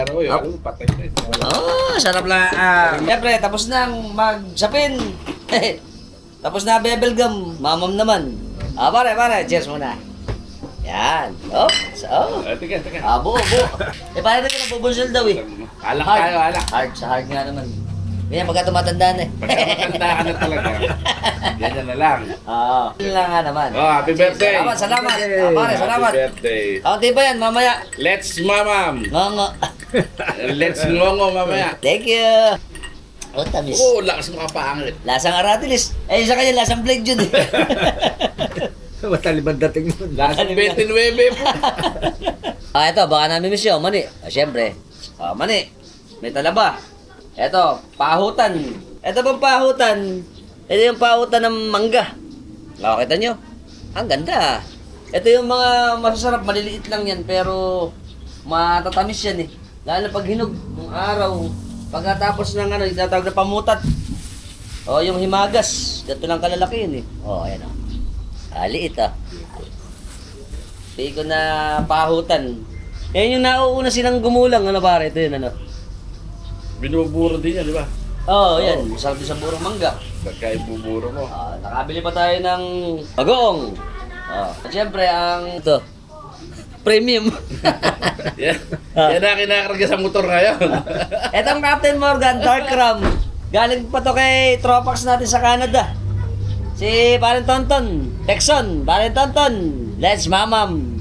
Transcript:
Ano yun? Patay na ito. Oh, sarap lang. Siyempre, tapos nang magsapin. Tapos na bebelgum. Mamam naman. Pare, cheers muna. Yan. Oh, so. Tika. Buo. Paano na nabubunsul daw eh? Alak tayo, alak. Hard nga naman. Ganyan, pagka tumatanda na eh. Pagka matanda ka na talaga. Ganyan na lang. Yun lang nga naman. Oh, happy birthday. Salamat. Pare, salamat. Happy birthday. Kaunti ba yan, mamaya? Let's mamam. Ngongo. Let's ngongo mamaya. Thank you. Oh, tamis. Oo, lakas mo kapangit. Lasang aratilis. Sa kanya, lasang blade yun eh. Mataliban dating nun. Lasang 29 po. Ito, baka namimiss yun, mani. Siyempre. Mani. May talaba. Ito, pahutan. Ito bang pahutan? Ito yung pahutan ng mangga. Kita nyo? Ang ganda. Ito yung mga masasarap, maliliit lang yan, pero matatamis yan eh. Lalo na pag hinog ng araw, pagkatapos ng itatawag na pamutat. Yung himagas. Ganito lang kalalaki yun eh. Ayan o. Liit Pili ko na pahutan. Yan yung nauuna silang gumulang, pare, ito yun, Binuburo din yan, di ba? Yan. Masarap din sa burong mangga. Pagka ibuburo mo. Nakabili pa tayo ng bagoong. Siyempre, ang ito, premium. Yan na kinakarga sa motor ngayon. Etong Captain Morgan Dark Rum. Galing pa to kay Tropax natin sa Canada. Si Parin Tonton. Texon, Parin Tonton. Let's mamam.